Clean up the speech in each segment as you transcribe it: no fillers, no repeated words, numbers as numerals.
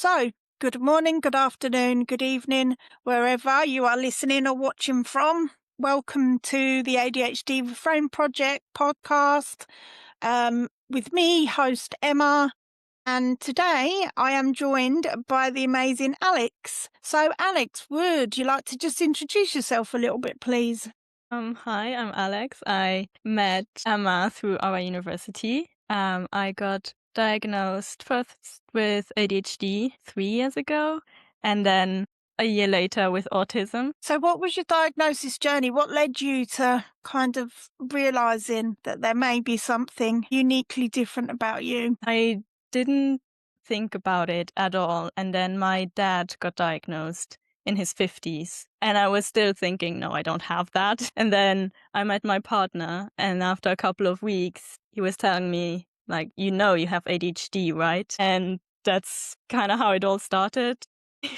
So, good morning, good afternoon, good evening, wherever you are listening or watching from. Welcome to the ADHD Reframe Project podcast with me, host Emma. And today I am joined by the amazing Alex. So, Alex, would you like to just introduce yourself a little bit, please? Hi, I'm Alex. I met Emma through our university. I got diagnosed first with ADHD 3 years ago, and then a year later with autism. So, what was your diagnosis journey? What led you to kind of realizing that there may be something uniquely different about you? I didn't think about it at all, and then my dad got diagnosed in his 50s, and I was still thinking, no, I don't have that. And then I met my partner, and after a couple of weeks, he was telling me, like, you have ADHD, right? And that's kind of how it all started.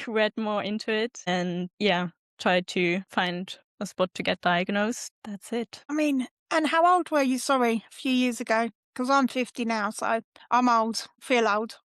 Read more into it, and yeah, tried to find a spot to get diagnosed. That's it. I mean, and how old were you, sorry, a few years ago? Because I'm 50 now, so I'm old, feel old.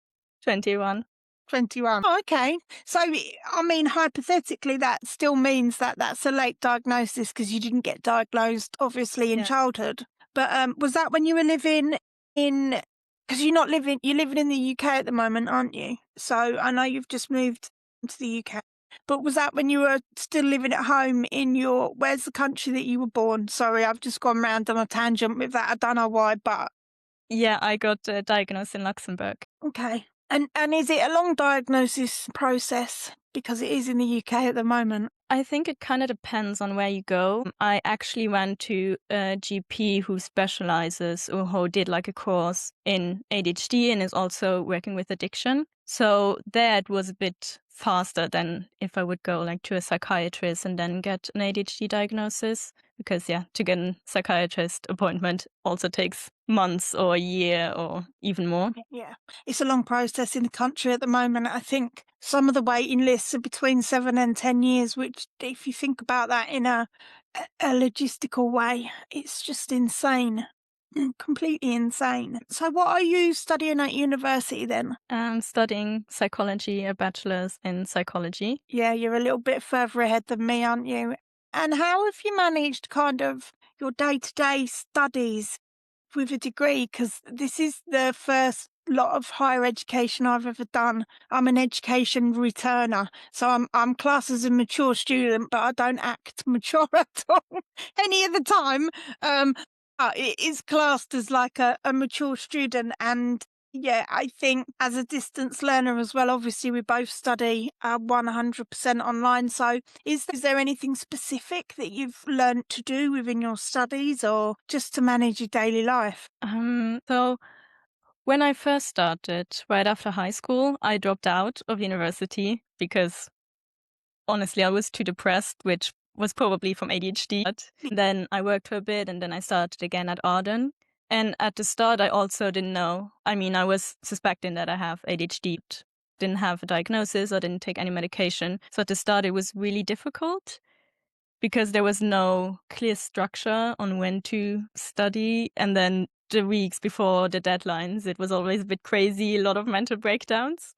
21. 21. Oh, okay. So, I mean, hypothetically, that still means that that's a late diagnosis because you didn't get diagnosed, obviously, in Yeah. childhood. But was that when you were living in, because you're living in the UK at the moment, aren't you? So I know you've just moved to the UK. But was that when you were still living at home in where's the country that you were born? Sorry, I've just gone round on a tangent with that. I don't know why, but Yeah, I got diagnosed in Luxembourg. okay. And is it a long diagnosis process? Because it is in the UK at the moment. I think it kind of depends on where you go. I actually went to a GP who specializes or who did like a course in ADHD and is also working with addiction. So there it was a bit faster than if I would go like to a psychiatrist and then get an ADHD diagnosis. Because yeah, to get a psychiatrist appointment also takes months or a year or even more. Yeah. It's a long process in the country at the moment. I think some of the waiting lists are between 7 and 10 years, which if you think about that in a logistical way, it's just insane. Completely insane. So what are you studying at university then? I'm studying psychology, a bachelor's in psychology. Yeah, you're a little bit further ahead than me, aren't you? And how have you managed kind of your day-to-day studies with a degree? Because this is the first lot of higher education I've ever done. I'm an education returner, so I'm classed as a mature student, but I don't act mature at all any of the time. It is classed as like a mature student, and yeah, I think as a distance learner as well, obviously we both study 100% online. So is there anything specific that you've learned to do within your studies or just to manage your daily life? So when I first started, right after high school, I dropped out of university because honestly, I was too depressed, which was probably from ADHD. But then I worked for a bit and then I started again at Arden. And at the start, I also didn't know. I mean, I was suspecting that I have ADHD, didn't have a diagnosis or didn't take any medication. So at the start, it was really difficult because there was no clear structure on when to study. And then the weeks before the deadlines, it was always a bit crazy, a lot of mental breakdowns.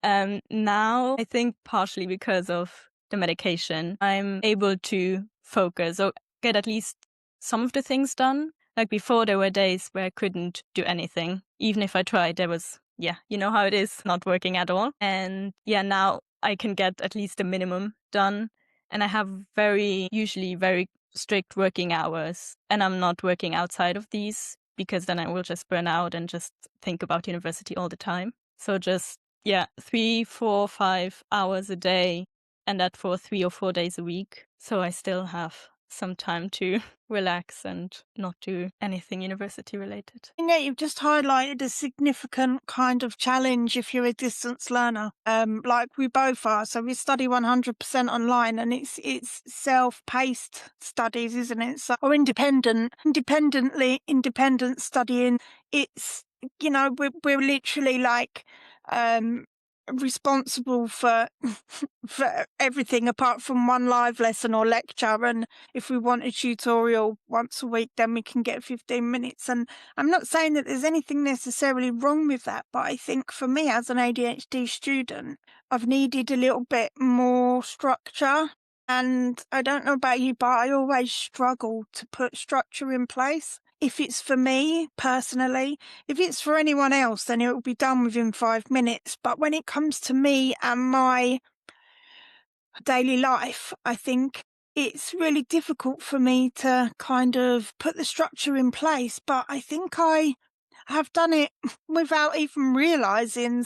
Now, I think partially because of the medication, I'm able to focus or get at least some of the things done. Like before, there were days where I couldn't do anything. Even if I tried, there was, yeah, you know how it is, not working at all. And yeah, now I can get at least the minimum done. And I have usually very strict working hours. And I'm not working outside of these because then I will just burn out and just think about university all the time. So just yeah, 3, 4, 5 hours a day, and that for 3 or 4 days a week. So I still have some time to relax and not do anything university related. Yeah, you've just highlighted a significant kind of challenge if you're a distance learner, like we both are. So we study 100% online, and it's self-paced studies, isn't it? So or independent studying. It's we're literally like um responsible for for everything apart from one live lesson or lecture. And if we want a tutorial once a week, then we can get 15 minutes. And I'm not saying that there's anything necessarily wrong with that, but I think for me as an ADHD student, I've needed a little bit more structure. And I don't know about you, but I always struggle to put structure in place. If it's for me personally, if it's for anyone else, then it will be done within 5 minutes. But when it comes to me and my daily life, I think it's really difficult for me to kind of put the structure in place. But I think I have done it without even realizing.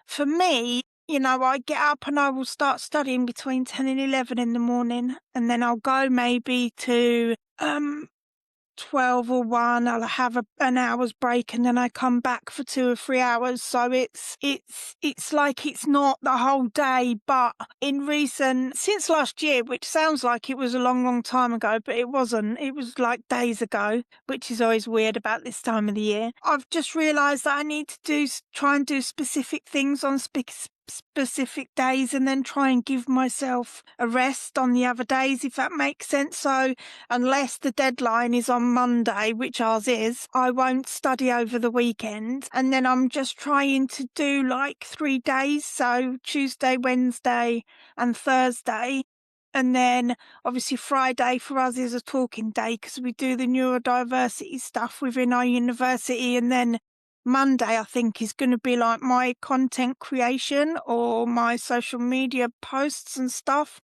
For me, I get up and I will start studying between 10 and 11 in the morning, and then I'll go maybe to 12 or 1. I'll have an hour's break, and then I come back for 2 or 3 hours. So it's like it's not the whole day. But since last year, which sounds like it was a long, long time ago, but it wasn't. It was like days ago, which is always weird about this time of the year. I've just realised that I need to try and do specific things on specific days, and then try and give myself a rest on the other days, if that makes sense. So unless the deadline is on Monday, which ours is, I won't study over the weekend. And then I'm just trying to do like 3 days. So Tuesday, Wednesday and Thursday. And then obviously Friday for us is a talking day because we do the neurodiversity stuff within our university. And then Monday, I think, is going to be like my content creation or my social media posts and stuff,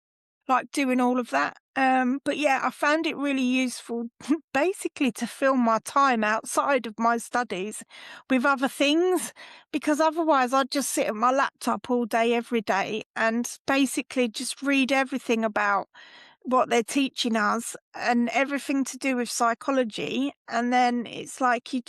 like doing all of that. But yeah, I found it really useful basically to fill my time outside of my studies with other things, because otherwise I'd just sit at my laptop all day, every day, and basically just read everything about what they're teaching us and everything to do with psychology. And then it's like I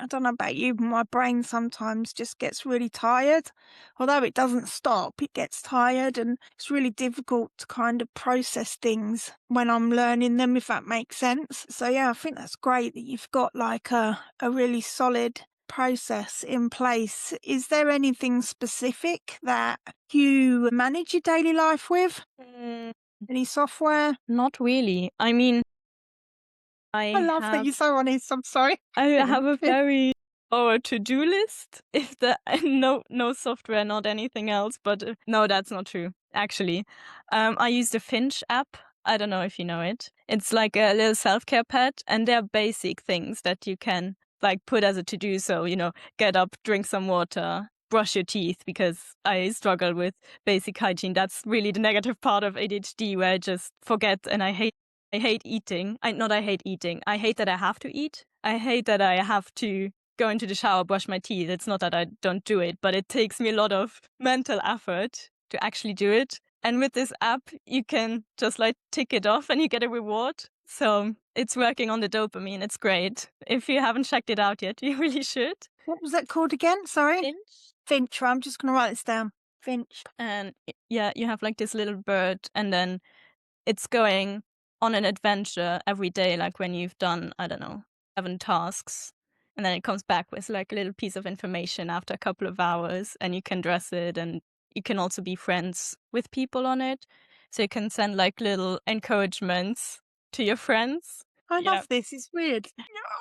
don't know about you, but my brain sometimes just gets really tired. Although it doesn't stop, it gets tired, and it's really difficult to kind of process things when I'm learning them, if that makes sense. So yeah, I think that's great that you've got like a really solid process in place. Is there anything specific that you manage your daily life with? Mm, Any software? not really. I mean, I I love that have you're so honest. I'm sorry. I have a very to-do list. If the no software, not anything else, but no, that's not true, actually. I use the Finch app. I don't know if you know it. It's like a little self-care pad, and they're basic things that you can like put as a to-do. So, get up, drink some water, brush your teeth, because I struggle with basic hygiene. That's really the negative part of ADHD, where I just forget, and I hate eating. I hate eating. I hate that I have to eat. I hate that I have to go into the shower, brush my teeth. It's not that I don't do it, but it takes me a lot of mental effort to actually do it. And with this app, you can just like tick it off and you get a reward. So it's working on the dopamine. It's great. If you haven't checked it out yet, you really should. What was that called again? Sorry? Finch. Finch. I'm just going to write this down. Finch. And yeah, you have like this little bird, and then it's going on an adventure every day, like when you've done, I don't know, 7 tasks. And then it comes back with like a little piece of information after a couple of hours, and you can dress it, and you can also be friends with people on it. So you can send like little encouragements to your friends. I Yeah. love this. It's weird.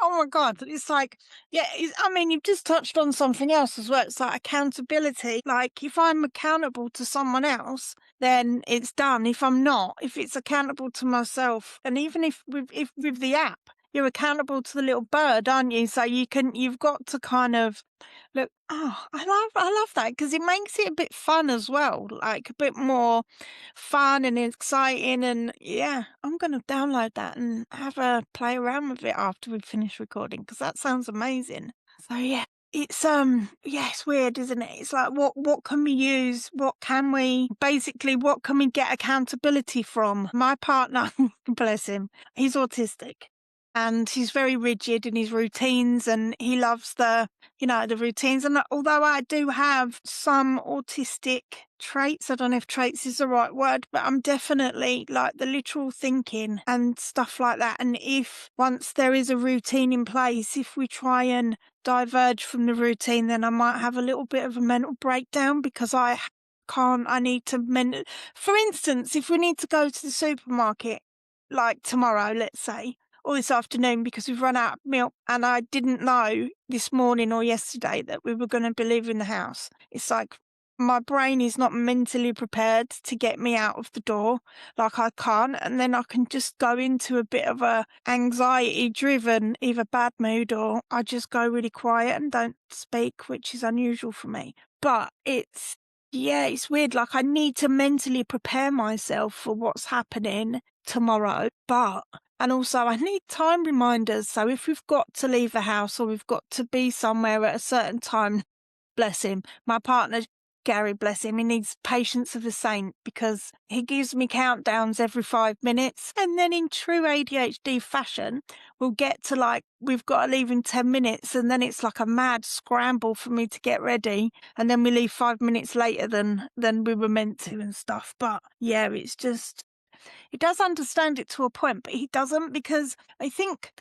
Oh my God. It's like, yeah, I mean, you've just touched on something else as well. It's like accountability. Like, if I'm accountable to someone else, then it's done. If I'm not, if it's accountable to myself, and even if with the app, you're accountable to the little bird, aren't you? So you've got to kind of look. Oh, I love that, because it makes it a bit fun as well, like a bit more fun and exciting. And yeah, I'm going to download that and have a play around with it after we finish recording, because that sounds amazing. So yeah, it's yeah, it's weird, isn't it? It's like what can we use? What can we get accountability from? My partner, bless him, he's autistic. And he's very rigid in his routines, and he loves the routines. And although I do have some autistic traits. I don't know if traits is the right word, but I'm definitely like the literal thinking and stuff like that. And if once there is a routine in place, if we try and diverge from the routine, then I might have a little bit of a mental breakdown because I need to for instance, if we need to go to the supermarket like tomorrow, let's say, or this afternoon because we've run out of milk and I didn't know this morning or yesterday that we were going to be leaving the house. It's like my brain is not mentally prepared to get me out of the door. Like I can't. And then I can just go into a bit of a anxiety driven, either bad mood or I just go really quiet and don't speak, which is unusual for me. But yeah, it's weird. Like I need to mentally prepare myself for what's happening tomorrow. And also I need time reminders. So if we've got to leave the house or we've got to be somewhere at a certain time, bless him, my partner, Gary, bless him, he needs patience of a saint because he gives me countdowns every 5 minutes. And then in true ADHD fashion, we'll get to like, we've got to leave in 10 minutes. And then it's like a mad scramble for me to get ready. And then we leave 5 minutes later than we were meant to and stuff. But yeah, it's just, he does understand it to a point, but he doesn't because I think,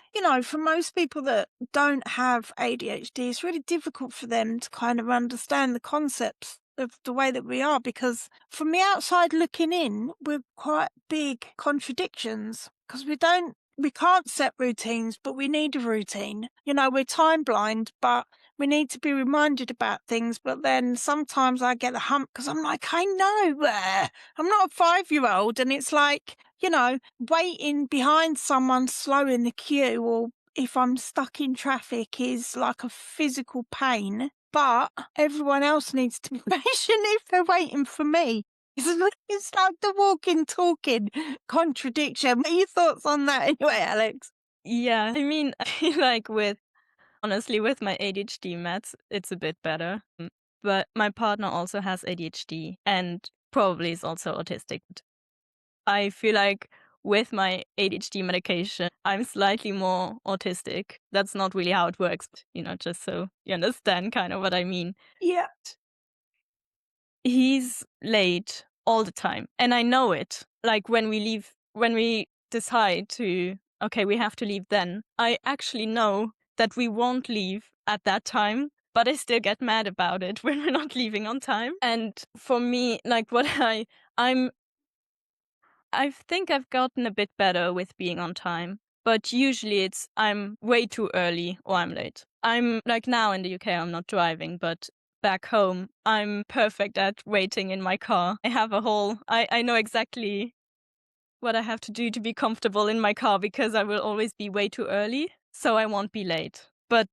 for most people that don't have ADHD, it's really difficult for them to kind of understand the concepts of the way that we are because from the outside looking in, we're quite big contradictions because we can't set routines, but we need a routine. We're time blind, but we need to be reminded about things. But then sometimes I get the hump because I'm like, I know, I'm not a 5-year-old. And it's like, waiting behind someone slow in the queue or if I'm stuck in traffic is like a physical pain. But everyone else needs to be patient if they're waiting for me. It's like the walking, talking contradiction. What are your thoughts on that anyway, Alex? Yeah, I mean, I feel like honestly, with my ADHD meds, it's a bit better. But my partner also has ADHD and probably is also autistic. I feel like with my ADHD medication, I'm slightly more autistic. That's not really how it works, just so you understand kind of what I mean. Yeah. He's late all the time, and I know it. Like when we decide to, okay, we have to leave then, I actually know that we won't leave at that time, but I still get mad about it when we're not leaving on time. And for me, like I'm I think I've gotten a bit better with being on time, but usually it's I'm way too early or I'm late. I'm like now in the UK, I'm not driving, but back home, I'm perfect at waiting in my car. I know exactly what I have to do to be comfortable in my car because I will always be way too early, so I won't be late. But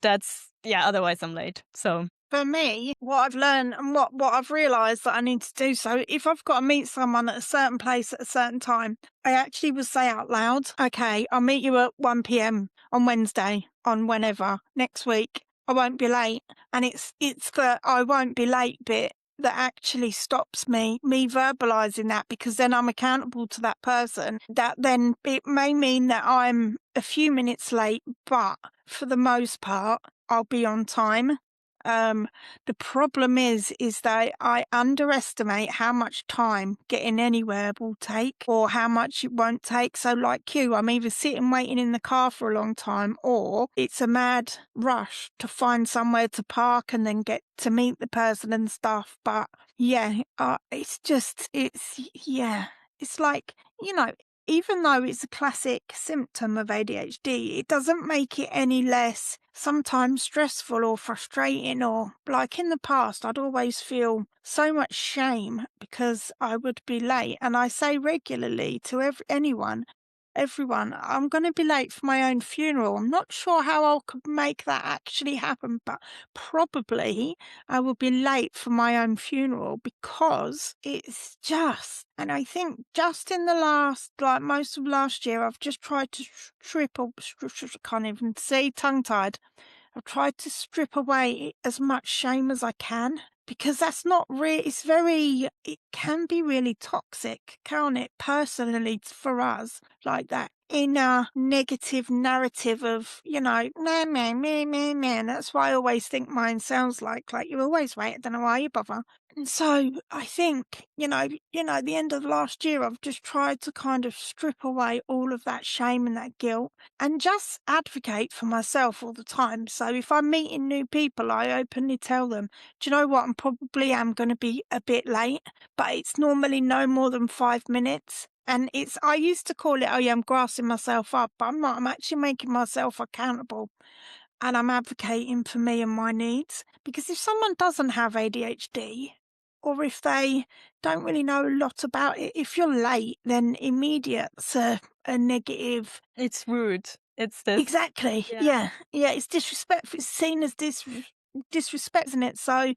yeah, otherwise I'm late. So For me, what I've learned and what I've realised that I need to do, so if I've got to meet someone at a certain place at a certain time, I actually will say out loud, okay, I'll meet you at 1 p.m. on Wednesday, on whenever, next week. I won't be late. And it's the I won't be late bit that actually stops me verbalising that because then I'm accountable to that person. That then it may mean that I'm a few minutes late, but for the most part, I'll be on time. The problem is that I underestimate how much time getting anywhere will take or how much it won't take. So like you, I'm either sitting waiting in the car for a long time or it's a mad rush to find somewhere to park and then get to meet the person and stuff. But yeah, yeah, it's like, even though it's a classic symptom of ADHD, it doesn't make it any less sometimes stressful or frustrating. Or like in the past, I'd always feel so much shame because I would be late. And I say regularly to everyone, I'm going to be late for my own funeral. I'm not sure how I could make that actually happen, but probably I will be late for my own funeral because it's just, and I think just in the last, like most of last year, I've just tried to can't even see, tongue tied. I've tried to strip away as much shame as I can because that's not really, it can be really toxic, can't it? Personally, for us, like that inner negative narrative of, nah, man, man, man, man. That's why I always think mine sounds like you're always right. I don't know why you bother. And so I think, at the end of last year, I've just tried to kind of strip away all of that shame and that guilt and just advocate for myself all the time. So if I'm meeting new people, I openly tell them, do you know what? I'm probably am going to be a bit late, but it's normally no more than 5 minutes. And I used to call it, oh yeah, I'm grassing myself up, but I'm not. I'm actually making myself accountable and I'm advocating for me and my needs. Because if someone doesn't have ADHD, or if they don't really know a lot about it, if you're late, then immediate's a negative. It's rude. It's this. Exactly. Yeah. Yeah. Yeah. It's disrespectful. It's seen as disrespect, isn't it? So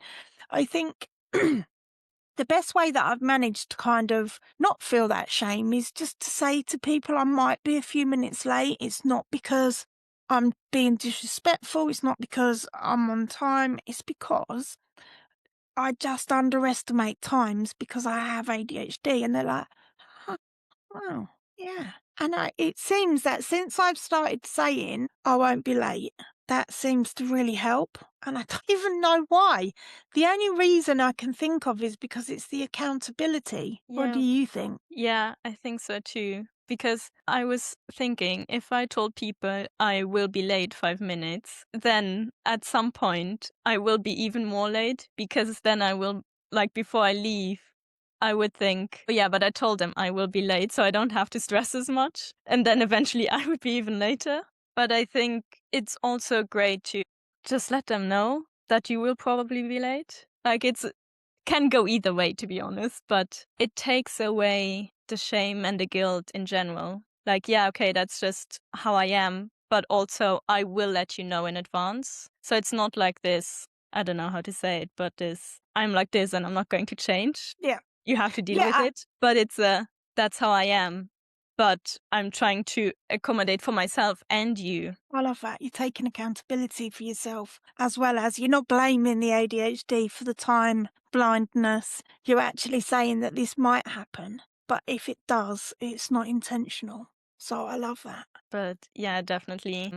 I think the best way that I've managed to kind of not feel that shame is just to say to people I might be a few minutes late. It's not because I'm being disrespectful. It's not because I'm on time. It's because I just underestimate times because I have ADHD. And they're like, "Huh, wow, yeah." And it seems that since I've started saying I won't be late, that seems to really help. And I don't even know why. The only reason I can think of is because it's the accountability. What do Yeah. you think? Yeah, I think so too. Because I was thinking if I told people I will be late 5 minutes, then at some point I will be even more late because then I will, like, before I leave, I would think, oh, yeah, but I told them I will be late, so I don't have to stress as much. And then eventually I would be even later. But I think it's also great to just let them know that you will probably be late. Like, it's can go either way, to be honest, but it takes away the shame and the guilt in general. Like, yeah, okay, that's just how I am, but also I will let you know in advance. So it's not like this, I don't know how to say it, but this, I'm like this and I'm not going to change. Yeah. You have to deal Yeah, with it. But it's that's how I am. But I'm trying to accommodate for myself and you. I love that. You're taking accountability for yourself, as well as you're not blaming the ADHD for the time blindness. You're actually saying that this might happen, but if it does, it's not intentional. So I love that. But yeah, definitely,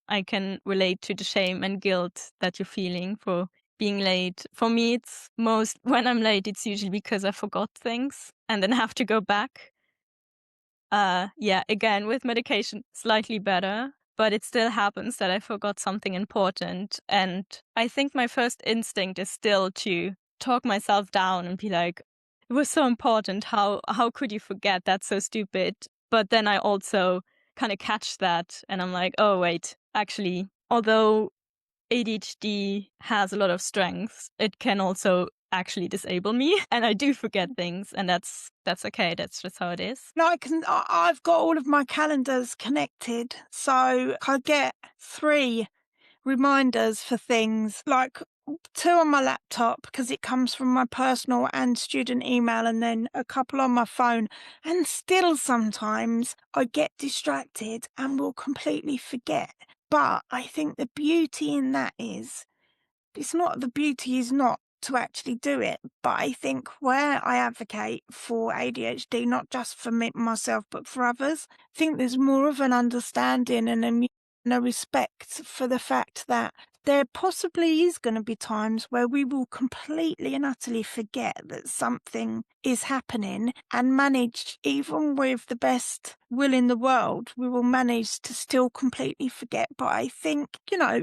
I can relate to the shame and guilt that you're feeling for being late. For me, it's most when I'm late, it's usually because I forgot things and then have to go back. Yeah, again, with medication, slightly better, but it still happens that I forgot something important. And I think my first instinct is still to talk myself down and be like, it was so important. How could you forget? That's so stupid. But then I also kind of catch that and I'm like, oh wait, actually, although ADHD has a lot of strengths, it can also actually disable me. And I do forget things, and that's okay. That's just how it is. No, I've got all of my calendars connected, so I get 3 reminders for things, like 2 on my laptop because it comes from my personal and student email, and then a couple on my phone. And still sometimes I get distracted and will completely forget. But I think the beauty in that is the beauty is not to actually do it, but I think where I advocate for ADHD, not just for me, myself, but for others, I think there's more of an understanding and and a respect for the fact that there possibly is going to be times where we will completely and utterly forget that something is happening and manage, even with the best will in the world, we will manage to still completely forget. But I think,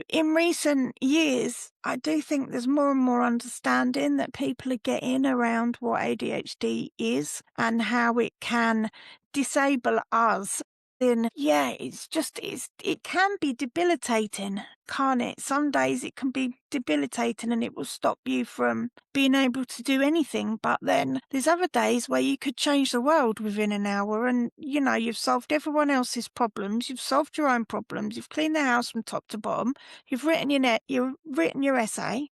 in recent years, I do think there's more and more understanding that people are getting around what ADHD is and how it can disable us. Then, yeah, it can be debilitating, can't it? Some days it can be debilitating and it will stop you from being able to do anything. But then there's other days where you could change the world within an hour and, you've solved everyone else's problems. You've solved your own problems. You've cleaned the house from top to bottom. You've written your essay.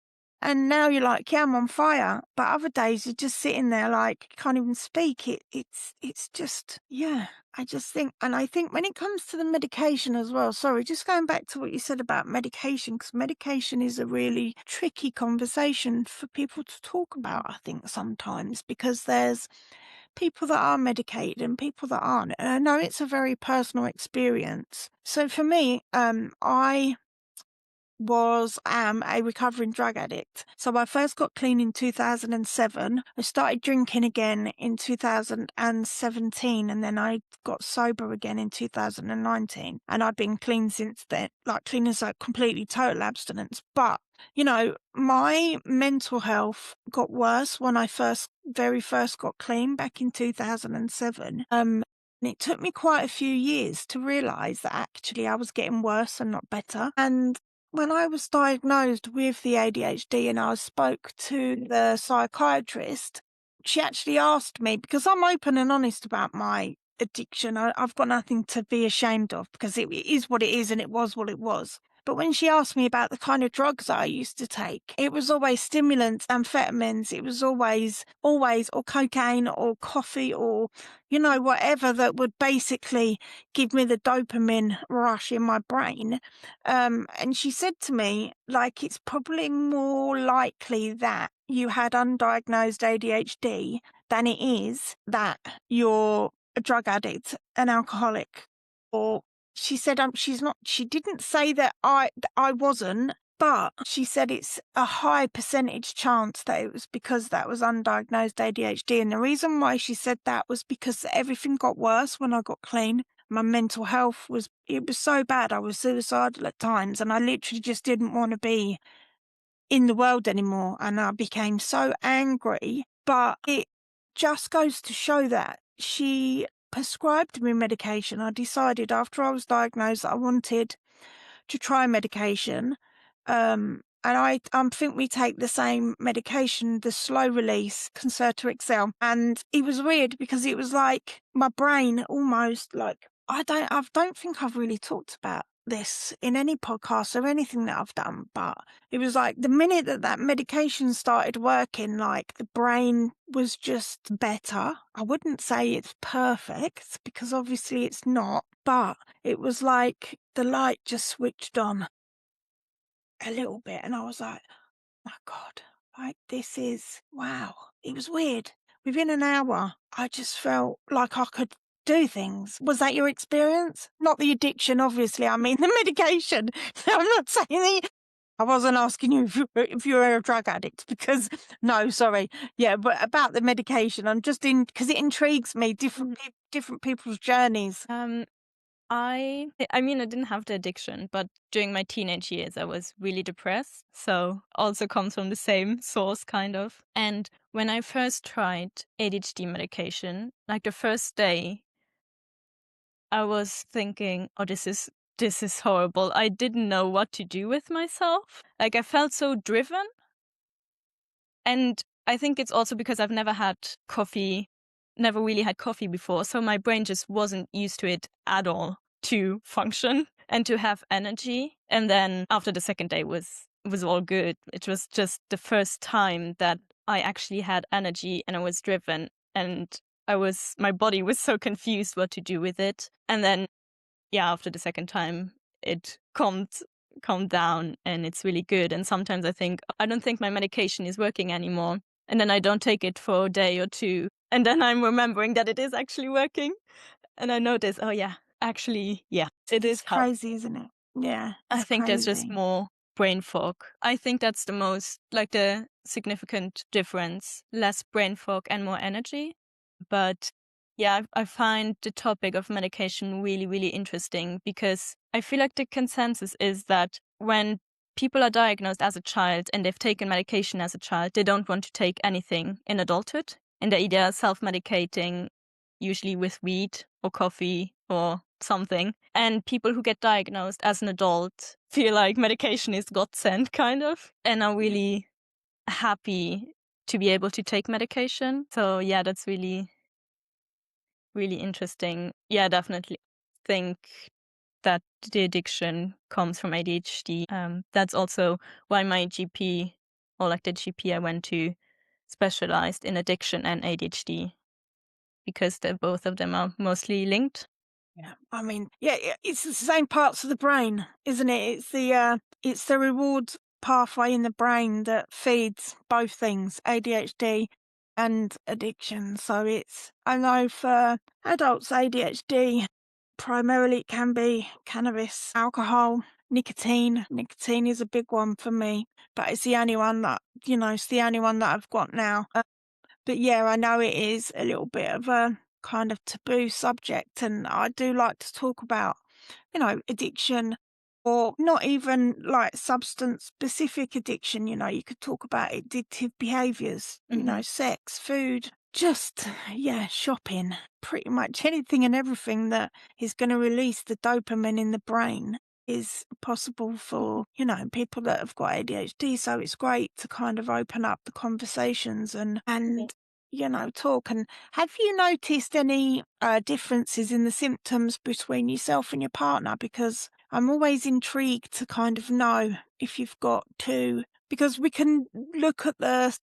And now you're like, yeah, I'm on fire. But other days you're just sitting there like you can't even speak. It's just, yeah. I just think, and I think when it comes to the medication as well, sorry, just going back to what you said about medication, because medication is a really tricky conversation for people to talk about, I think, sometimes, because there's people that are medicated and people that aren't. And I know it's a very personal experience. So for me, I am a recovering drug addict. So I first got clean in 2007. I started drinking again in 2017, and then I got sober again in 2019. And I've been clean since then, like clean as a completely total abstinence. But my mental health got worse when I very first got clean back in 2007. And it took me quite a few years to realize that actually I was getting worse and not better. And when I was diagnosed with the ADHD and I spoke to the psychiatrist, she actually asked me, because I'm open and honest about my addiction. I've got nothing to be ashamed of because it is what it is and it was what it was. But when she asked me about the kind of drugs I used to take, it was always stimulants, amphetamines. It was always, or cocaine or coffee or, whatever that would basically give me the dopamine rush in my brain. And she said to me, like, it's probably more likely that you had undiagnosed ADHD than it is that you're a drug addict, an alcoholic, or she said she didn't say that I wasn't, but she said it's a high percentage chance that it was because that was undiagnosed ADHD. And the reason why she said that was because everything got worse when I got clean. My mental health was so bad. I was suicidal at times and I literally just didn't want to be in the world anymore. And I became so angry, but it just goes to show that she prescribed me medication. I decided after I was diagnosed that I wanted to try medication. And I think we take the same medication, the slow release Concerta Excel. And it was weird because it was like my brain almost like, I don't think I've really talked about this in any podcast or anything that I've done, but it was like the minute that medication started working, like the brain was just better. I wouldn't say it's perfect because obviously it's not, but it was like the light just switched on a little bit and I was like, my God, like this is wow. It was weird. Within an hour, I just felt like I could do things. Was that your experience? Not the addiction, obviously. I mean the medication. I'm not saying I wasn't asking you if you were a drug addict because no, sorry. Yeah, but about the medication, I'm just in because it intrigues me. Different people's journeys. I mean, I didn't have the addiction, but during my teenage years, I was really depressed. So also comes from the same source, kind of. And when I first tried ADHD medication, like the first day, I was thinking, oh, this is horrible. I didn't know what to do with myself. Like I felt so driven. And I think it's also because I've never really had coffee before. So my brain just wasn't used to it at all to function and to have energy. And then after the second day was all good. It was just the first time that I actually had energy and I was driven and my body was so confused what to do with it. And then yeah, after the second time it calmed down and it's really good. And sometimes I don't think my medication is working anymore. And then I don't take it for a day or two. And then I'm remembering that it is actually working. And I notice, oh yeah, actually, yeah, it It's is help. crazy, isn't it? Yeah, I it's think there's just crazy. more brain fog. I think that's the significant difference. Less brain fog and more energy. But yeah, I find the topic of medication really, really interesting because I feel like the consensus is that when people are diagnosed as a child and they've taken medication as a child, they don't want to take anything in adulthood. And they're either self-medicating, usually with weed or coffee or something. And people who get diagnosed as an adult feel like medication is godsend, kind of, and are really happy to be able to take medication. So yeah, that's really, really interesting. Yeah, definitely think that the addiction comes from ADHD. That's also why my GP, or like the GP I went to, specialized in addiction and ADHD because both of them are mostly linked. Yeah. I mean, yeah, it's the same parts of the brain, isn't it? It's the reward pathway in the brain that feeds both things, ADHD and addiction. So I know for adults, ADHD, primarily it can be cannabis, alcohol, nicotine. Nicotine is a big one for me, but it's the only one that, it's the only one that I've got now. But yeah, I know it is a little bit of a kind of taboo subject, and I do like to talk about, addiction, or not even like substance specific addiction. You could talk about addictive behaviors, Mhm. sex, food, just, yeah, shopping, pretty much anything and everything that is going to release the dopamine in the brain is possible for, people that have got ADHD. So it's great to kind of open up the conversations and talk. And have you noticed any differences in the symptoms between yourself and your partner? Because I'm always intrigued to kind of know if you've got two, because we can look at the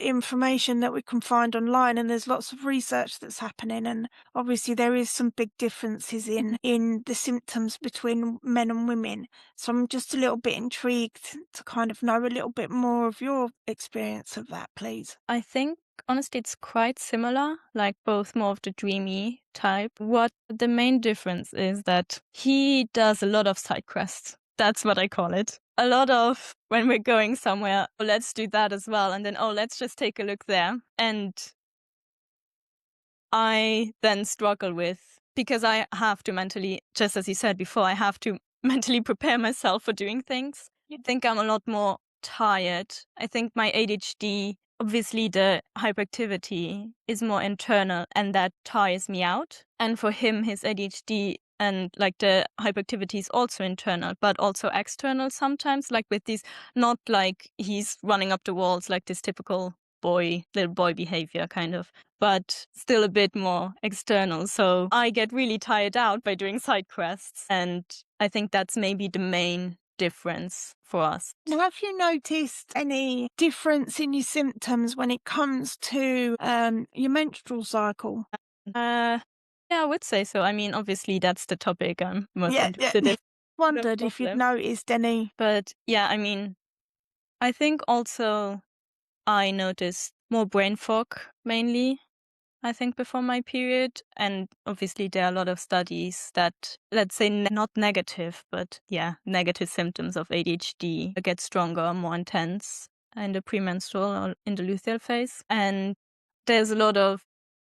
information that we can find online, and there's lots of research that's happening, and obviously there is some big differences in the symptoms between men and women. So I'm just a little bit intrigued to kind of know a little bit more of your experience of that, please. I think honestly it's quite similar, like both more of the dreamy type. What the main difference is that he does a lot of side quests. That's what I call it. A lot of when we're going somewhere, oh, let's do that as well. And then, oh, let's just take a look there. And I then struggle with, because I have to mentally, just as you said before, I have to mentally prepare myself for doing things. I think I'm a lot more tired. I think my ADHD, obviously the hyperactivity is more internal and that tires me out. And for him, his ADHD and like the hyperactivity is also internal, but also external sometimes, like with these, not like he's running up the walls, like this typical little boy behavior kind of, but still a bit more external. So I get really tired out by doing side quests. And I think that's maybe the main difference for us. Now, have you noticed any difference in your symptoms when it comes to your menstrual cycle? Uh, yeah, I would say so. I mean, obviously, that's the topic I'm most Yeah, yeah. interested in. No Wondered if you'd problem. noticed any. But yeah, I mean, I think also I noticed more brain fog mainly. I think before my period. And obviously, there are a lot of studies that, let's say, not negative, but yeah, negative symptoms of ADHD get stronger, more intense in the premenstrual or in the luteal phase. And there's a lot of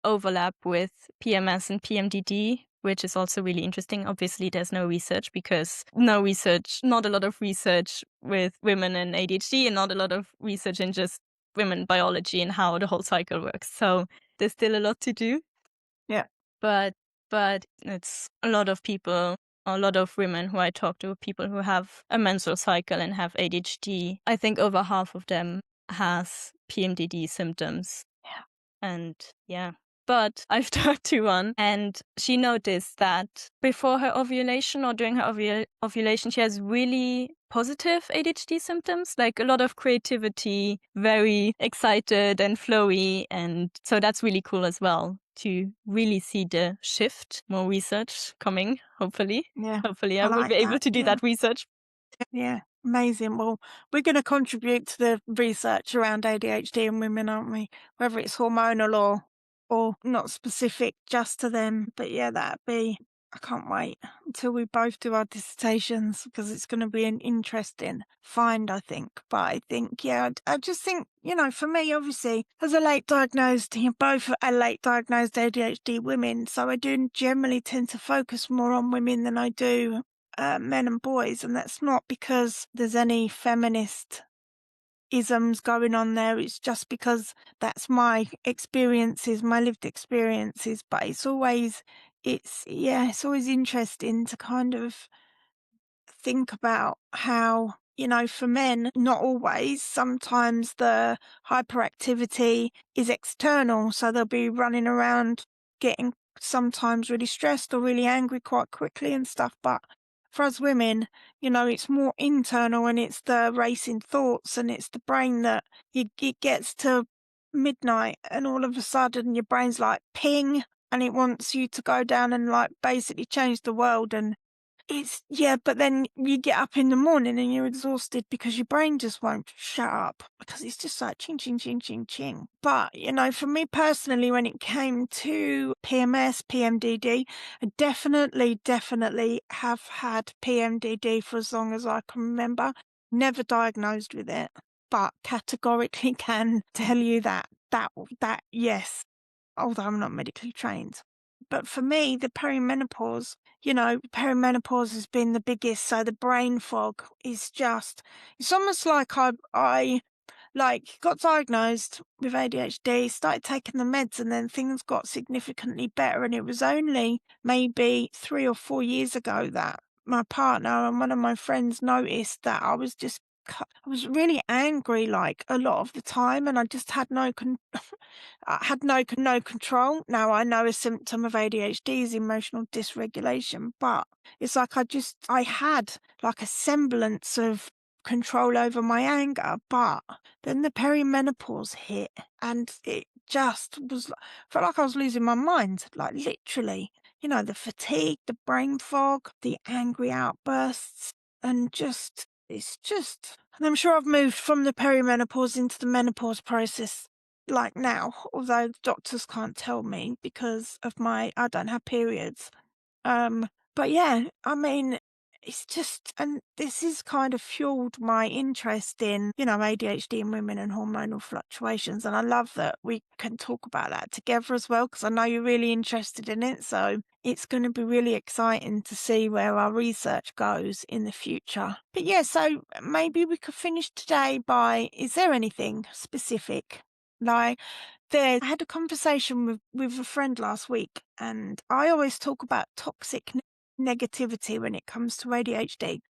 overlap with PMS and PMDD, which is also really interesting. Obviously, there's no research because not a lot of research with women and ADHD, and not a lot of research in just women biology and how the whole cycle works. So there's still a lot to do, Yeah. but it's a lot of people, a lot of women who I talk to, people who have a menstrual cycle and have ADHD. I think over half of them has PMDD symptoms. Yeah. And yeah. But I've talked to one, and she noticed that before her ovulation or during her ovulation, she has really positive ADHD symptoms, like a lot of creativity, very excited and flowy. And so that's really cool as well to really see the shift. More research coming, hopefully. Yeah. Hopefully, I I will be like able that. to do Yeah. that research. Yeah. Amazing. Well, we're going to contribute to the research around ADHD in women, aren't we? Whether it's hormonal or not specific just to them. But yeah, I can't wait until we both do our dissertations, because it's going to be an interesting find, I think. But I think, yeah, I just think, for me, obviously, as a late diagnosed, both are late diagnosed ADHD women. So I do generally tend to focus more on women than I do men and boys. And that's not because there's any feminist isms going on there. It's just because that's my experiences, my lived experiences. But it's always interesting to kind of think about how, for men, not always, sometimes the hyperactivity is external. So they'll be running around getting sometimes really stressed or really angry quite quickly and stuff. But for us women, it's more internal, and it's the racing thoughts, and it's the brain that it gets to midnight and all of a sudden your brain's like ping, and it wants you to go down and like basically change the world. And Yeah, but then you get up in the morning and you're exhausted because your brain just won't shut up because it's just like ching, ching, ching, ching, ching. But, for me personally, when it came to PMS, PMDD, I definitely have had PMDD for as long as I can remember. Never diagnosed with it, but categorically can tell you that yes, although I'm not medically trained. But for me, the perimenopause, perimenopause has been the biggest. So the brain fog is just, it's almost like I like got diagnosed with ADHD, started taking the meds, and then things got significantly better. And it was only maybe 3 or 4 years ago that my partner and one of my friends noticed that I was really angry like a lot of the time, and I just had I had no control. Now I know a symptom of ADHD is emotional dysregulation, but it's like I had like a semblance of control over my anger, but then the perimenopause hit and it just felt like I was losing my mind, like literally. The fatigue, the brain fog, the angry outbursts, and and I'm sure I've moved from the perimenopause into the menopause process like now, although the doctors can't tell me because of I don't have periods. But yeah, I mean, it's just, and this has kind of fueled my interest in, ADHD in women and hormonal fluctuations. And I love that we can talk about that together as well, because I know you're really interested in it. So it's going to be really exciting to see where our research goes in the future. But yeah, so maybe we could finish today is there anything specific? Like, I had a conversation with a friend last week, and I always talk about toxic negativity when it comes to ADHD.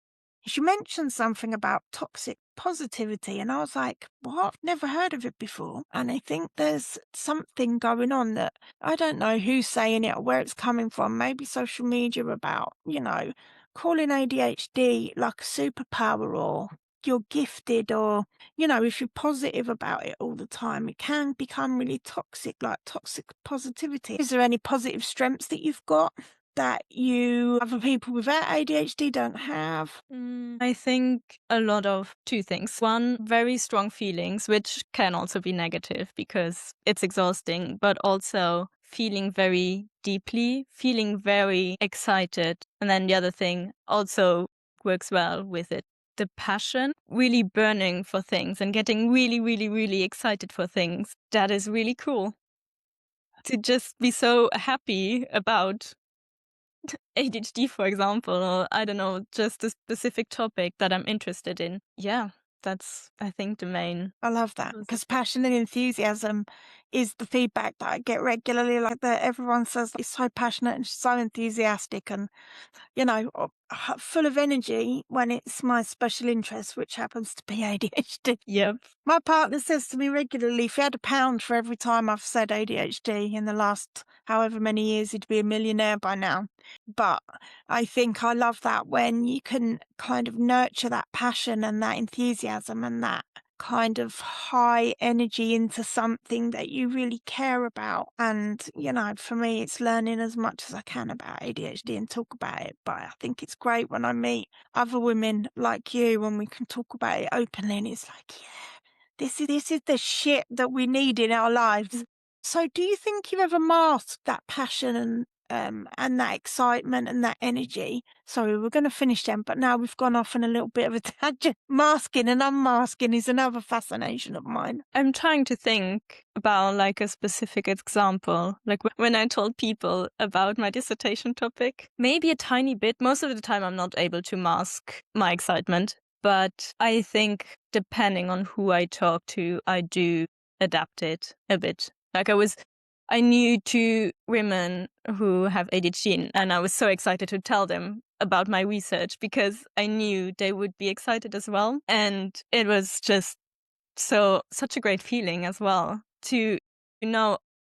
She mentioned something about toxic positivity, and I was like, what? I've never heard of it before. And I think there's something going on that I don't know who's saying it or where it's coming from. Maybe social media about, calling ADHD like a superpower, or you're gifted, or, if you're positive about it all the time, it can become really toxic, like toxic positivity. Is there any positive strengths that you've got that other people without ADHD don't have? I think a lot of two things. One, very strong feelings, which can also be negative because it's exhausting, but also feeling very deeply, feeling very excited. And then the other thing also works well with it. The passion, really burning for things and getting really, really, really excited for things. That is really cool. To just be so happy about ADHD, for example, or I don't know, just a specific topic that I'm interested in. Yeah, that's, I think, the main. I love that because passion and enthusiasm is the feedback that I get regularly. Like that, everyone says it's so passionate and so enthusiastic, and full of energy when it's my special interest, which happens to be ADHD. Yep. My partner says to me regularly, if he had £1 for every time I've said ADHD in the last however many years, he'd be a millionaire by now. But I think I love that when you can kind of nurture that passion and that enthusiasm and that kind of high energy into something that you really care about. And, for me, it's learning as much as I can about ADHD and talk about it. But I think it's great when I meet other women like you when we can talk about it openly. And it's like, yeah, this is the shit that we need in our lives. So do you think you've ever masked that passion and that excitement and that energy? Sorry, we're going to finish then, but now we've gone off on a little bit of a tangent. Masking and unmasking is another fascination of mine. I'm trying to think about like a specific example, like when I told people about my dissertation topic, maybe a tiny bit. Most of the time I'm not able to mask my excitement, but I think depending on who I talk to, I do adapt it a bit. Like I knew two women who have ADHD, and I was so excited to tell them about my research because I knew they would be excited as well. And it was just such a great feeling as well to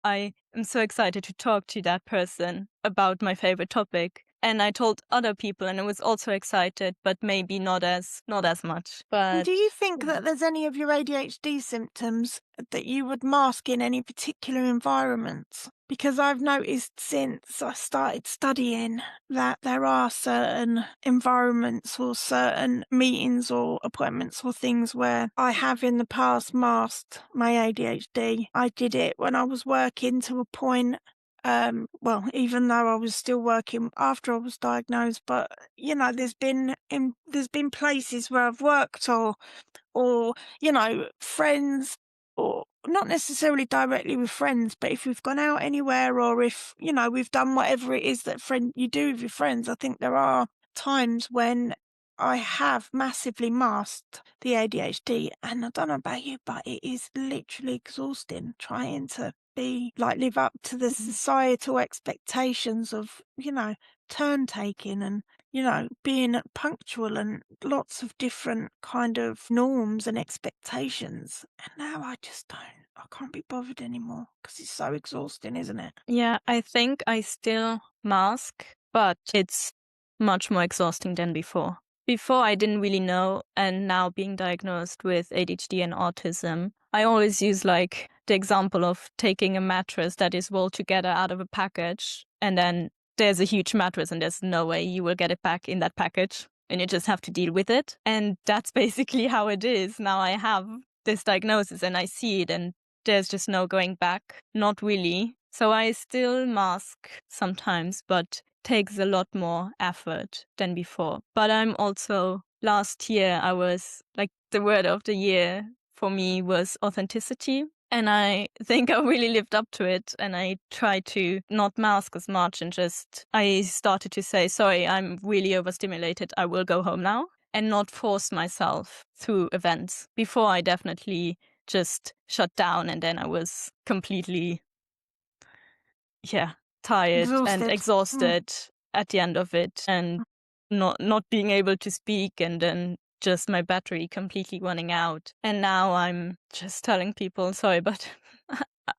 I am so excited to talk to that person about my favorite topic. and I told other people, and I was also excited, but maybe not as much. And But do you think yeah. that there's any of your ADHD symptoms that you would mask in any particular environments? Because I've noticed since I started studying that there are certain environments or certain meetings or appointments or things where I have in the past masked my ADHD. I did it when I was working to a point. Well, even though I was still working after I was diagnosed, but there's been places where I've worked or friends, or not necessarily directly with friends, but if we've gone out anywhere, or if we've done whatever it is that friend you do with your friends. I think there are times when I have massively masked the ADHD, and I don't know about you, but it is literally exhausting trying to live up to the societal expectations of turn taking and being punctual and lots of different kind of norms and expectations. And now I can't be bothered anymore because it's so exhausting, isn't it? Yeah, I think I still mask, but it's much more exhausting than before. Before, I didn't really know, and now being diagnosed with ADHD and autism, I always use like the example of taking a mattress that is rolled together out of a package, and then there's a huge mattress, and there's no way you will get it back in that package, and you just have to deal with it. And that's basically how it is. Now I have this diagnosis, and I see it, and there's just no going back. Not really. So I still mask sometimes, but takes a lot more effort than before. But I'm also, last year, I was like, the word of the year for me was authenticity. And I think I really lived up to it. And I tried to not mask as much, and I started to say, sorry, I'm really overstimulated. I will go home now, and not force myself through events. Before, I definitely just shut down, and then I was completely, yeah, tired and Exhausted. Mm. exhausted at the end of it, and not being able to speak, and then just my battery completely running out. And now I'm just telling people, sorry, but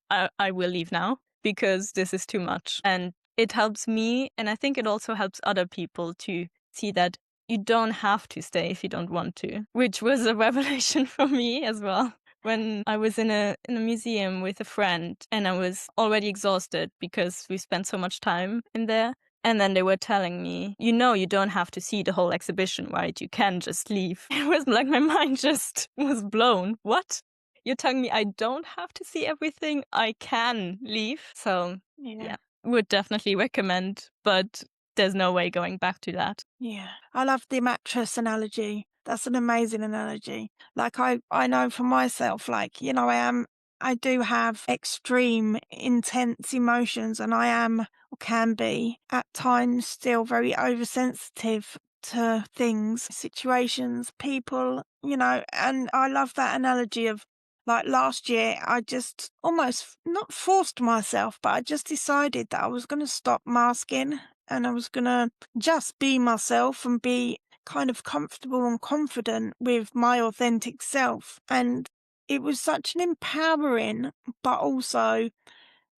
I will leave now because this is too much. And it helps me, and I think it also helps other people to see that you don't have to stay if you don't want to, which was a revelation for me as well. When I was in a museum with a friend, and I was already exhausted because we spent so much time in there. And then they were telling me, you don't have to see the whole exhibition, right? You can just leave. It was like my mind just was blown. What? You're telling me I don't have to see everything? I can leave? So, Yeah. yeah, would definitely recommend, but there's no way going back to that. Yeah. I love the mattress analogy. That's an amazing analogy. Like I know for myself, I do have extreme intense emotions, and I am or can be at times still very oversensitive to things, situations, people, and I love that analogy of like last year, I just almost not forced myself, but I just decided that I was going to stop masking, and I was going to just be myself and be kind of comfortable and confident with my authentic self. And it was such an empowering, but also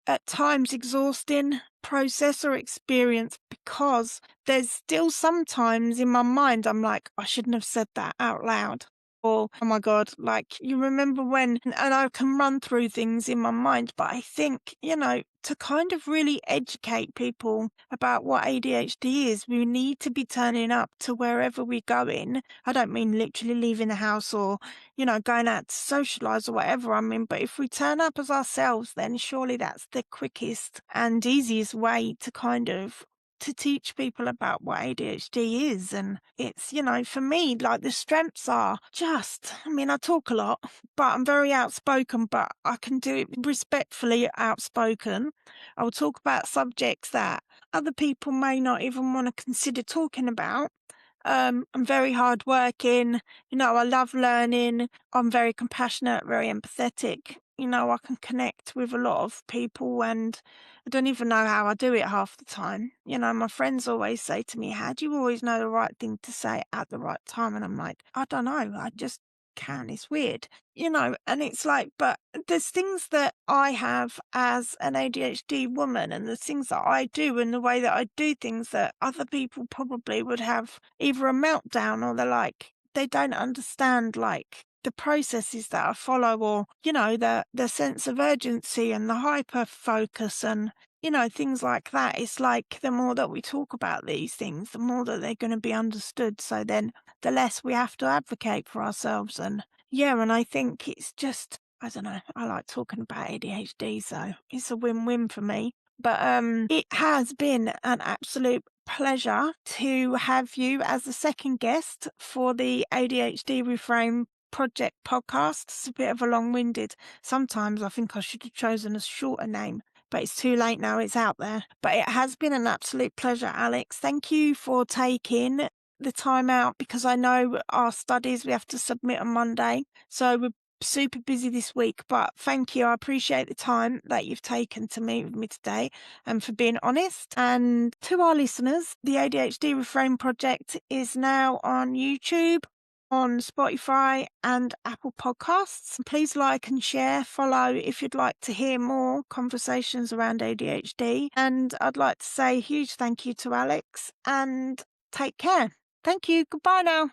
at times exhausting process or experience, because there's still sometimes in my mind I'm like, I shouldn't have said that out loud. Or, oh my God, like you remember when, and I can run through things in my mind, but I think, to kind of really educate people about what ADHD is, we need to be turning up to wherever we're going. I don't mean literally leaving the house or going out to socialize or whatever. I mean, but if we turn up as ourselves, then surely that's the quickest and easiest way to kind of to teach people about what ADHD is. And it's, for me, like the strengths are just, I mean, I talk a lot, but I'm very outspoken, but I can do it respectfully outspoken. I will talk about subjects that other people may not even want to consider talking about. I'm very hardworking. I love learning. I'm very compassionate, very empathetic. I can connect with a lot of people, and I don't even know how I do it half the time. My friends always say to me, how do you always know the right thing to say at the right time? And I'm like, I don't know. I just can. It's weird, and it's like, but there's things that I have as an ADHD woman, and the things that I do and the way that I do things that other people probably would have either a meltdown or they're like, they don't understand like the processes that I follow, or, the sense of urgency and the hyper focus and, things like that. It's like the more that we talk about these things, the more that they're going to be understood. So then the less we have to advocate for ourselves. And yeah, and I think it's just, I don't know, I like talking about ADHD, so it's a win-win for me. But it has been an absolute pleasure to have you as the second guest for the ADHD Reframe Project podcast. It's a bit of a long-winded. Sometimes I think I should have chosen a shorter name, but it's too late now. It's out there. But it has been an absolute pleasure, Alex. Thank you for taking the time out, because I know our studies we have to submit on Monday. So we're super busy this week, but thank you. I appreciate the time that you've taken to meet with me today and for being honest. And to our listeners, the ADHD Reframe Project is now on YouTube, on Spotify and Apple Podcasts. Please like and share, follow if you'd like to hear more conversations around ADHD. And I'd like to say a huge thank you to Alex, and take care. Thank you. Goodbye now.